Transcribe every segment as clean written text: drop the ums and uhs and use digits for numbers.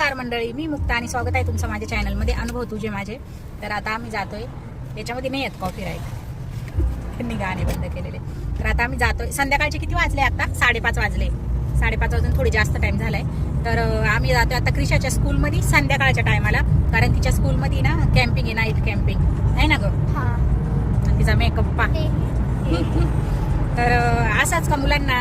नमस्कार मंडळी, मी मुक्ता आणि स्वागत आहे तुमचं माझ्या चॅनलमध्ये अनुभव तुझे माझे. तर आता आम्ही जातोय, याच्यामध्ये नाही येत कॉपीराईट, त्यांनी गाणे बंद केलेले. तर आता आम्ही जातोय. संध्याकाळचे किती वाजले? आता 5:30 वाजले. 5:30 वाजून थोडी जास्त टाइम झालाय. तर आम्ही जातोय आता क्रिशाच्या स्कूलमध्ये संध्याकाळच्या टायमाला, कारण तिच्या स्कूलमध्ये ना कॅम्पिंग आहे, नाईट कॅम्पिंग आहे ना ग. तिचा मेकअप पा. तर असाच का मुलांना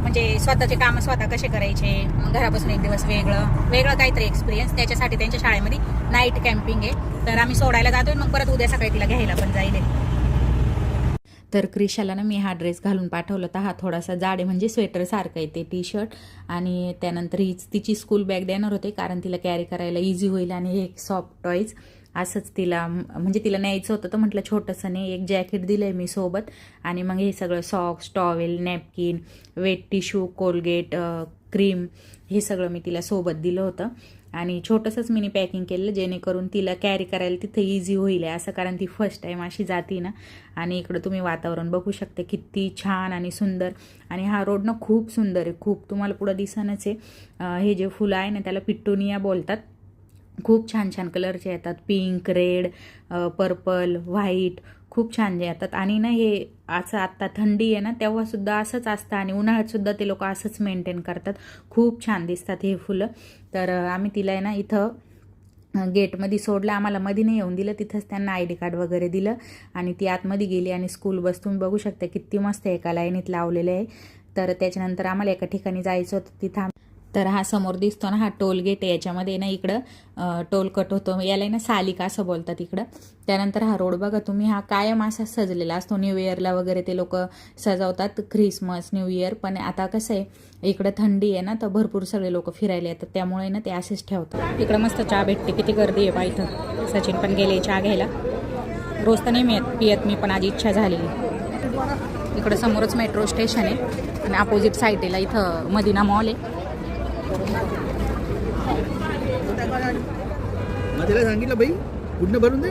म्हणजे स्वतःचे काम स्वतः कसे करायचे, घरापासून एक दिवस वेगळं काहीतरी एक्सपिरियन्स, त्याच्यासाठी त्यांच्या शाळेमध्ये नाईट कॅम्पिंग आहे. तर आम्ही सोडायला जातोय, मग परत उद्या सकाळी तिला घ्यायला पण जाईल. तर क्रिशाला ना मी हा ड्रेस घालून पाठवला होता. हा थोडासा जाड आहे, म्हणजे स्वेटर सारखं आहे ते टी शर्ट. आणि त्यानंतर हीच तिची स्कूल बॅग देणार होते, कारण तिला कॅरी करायला इझी होईल. आणि हे सॉफ्ट टॉईज असंच तिला म्हणजे तिला न्यायचं होतं, तर म्हटलं छोटंसं नाही, एक जॅकेट दिलं आहे मी सोबत. आणि मग हे सगळं socks, towel, napkin, wet tissue, Colgate, cream, हे सगळं मी तिला सोबत दिलं होतं. आणि छोटंसंच मिनी पॅकिंग केलं, जेणेकरून तिला कॅरी करायला तिथं इझी होईल असं, कारण ती फर्स्ट टाईम अशी जाती ना. आणि इकडं तुम्ही वातावरण बघू शकता किती छान आणि सुंदर. आणि हा रोड ना खूप सुंदर आहे, खूप. तुम्हाला पुढं दिसणच आहे. हे जे फुलं आहे ना त्याला पिट्टोनिया बोलतात. खूप छान छान कलरचे येतात, पिंक, रेड, पर्पल, व्हाईट, खूप छान जे येतात. आणि ना हे असं आत्ता थंडी आहे ना तेव्हासुद्धा असंच असतं, आणि उन्हाळ्यातसुद्धा ते लोक असंच मेंटेन करतात. खूप छान दिसतात हे फुलं. तर आम्ही तिला आहे ना इथं गेटमध्ये सोडलं, आम्हाला मध्ये नाही येऊन दिलं, तिथंच त्यांना ID कार्ड वगैरे दिलं आणि ती आतमध्ये गेली. आणि स्कूल बस तुम्ही बघू शकता किती मस्त एका लाईनीत लावलेले आहे. तर त्याच्यानंतर आम्हाला एका ठिकाणी जायचं होतं, तिथं तर हा समोर दिसतो ना, हा टोल गेट आहे. याच्यामध्ये ना इकडं टोल कट होतो, याला ना सालिका असं बोलतात इकडं. त्यानंतर हा रोड बघा तुम्ही, हा कायम असा सजलेला असतो. न्यू इयरला वगैरे ते लोक सजवतात, ख्रिसमस, न्यू इयर. पण आता कसं आहे, इकडं थंडी आहे ना, तर भरपूर सगळे लोक फिरायला येतात, त्यामुळे ना ते असेच ठेवतात. इकडं मस्त चहा भेटते, किती गर्दी आहे बा इथं. सचिन पण गेले चहा घ्यायला. रोज तर नाही पियत मी, पण आज इच्छा झालेली. इकडं समोरच मेट्रो स्टेशन आहे आणि अपोजिट साईडला इथं मदिना मॉल आहे. तिला सांगितलं बाई पूर्ण भरून दे,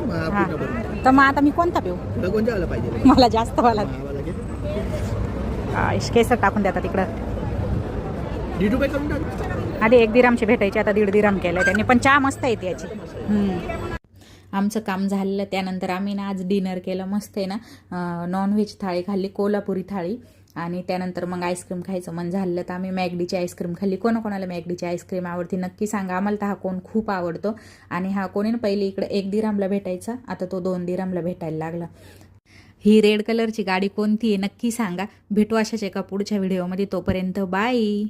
तर मग आता मी कोणता पिऊ? तुला कोणत्या आला पाहिजे? मला जास्त वाला केसर टाकून देतात तिकडं. ₹1.5 करून टाक. आधी 1 दिरामचे भेटायचे, आता 1.5 दिराम केलं त्यांनी. पण चहा मस्त येते याची. आमचं काम झालेलं. त्यानंतर आम्ही ना आज डिनर केलं, मस्त आहे ना, नॉनव्हेज थाळी खाल्ली, कोल्हापुरी थाळी. आणि त्यानंतर मग आईस्क्रीम खायचं मन झालं, तर आम्ही मॅगडीची आईस्क्रीम खाल्ली. कोणाकोणाला मॅगडीची आईस्क्रीम आवडते नक्की सांगा. आम्हाला तर हा कोण खूप आवडतो. आणि हा कोणी ना पहिले इकडे 1 दिरामला भेटायचा, आता तो 2 दिरामला भेटायला लागला. ही रेड कलरची गाडी कोणती आहे नक्की सांगा. भेटू अशाच एका पुढच्या व्हिडिओमध्ये. तोपर्यंत बाय.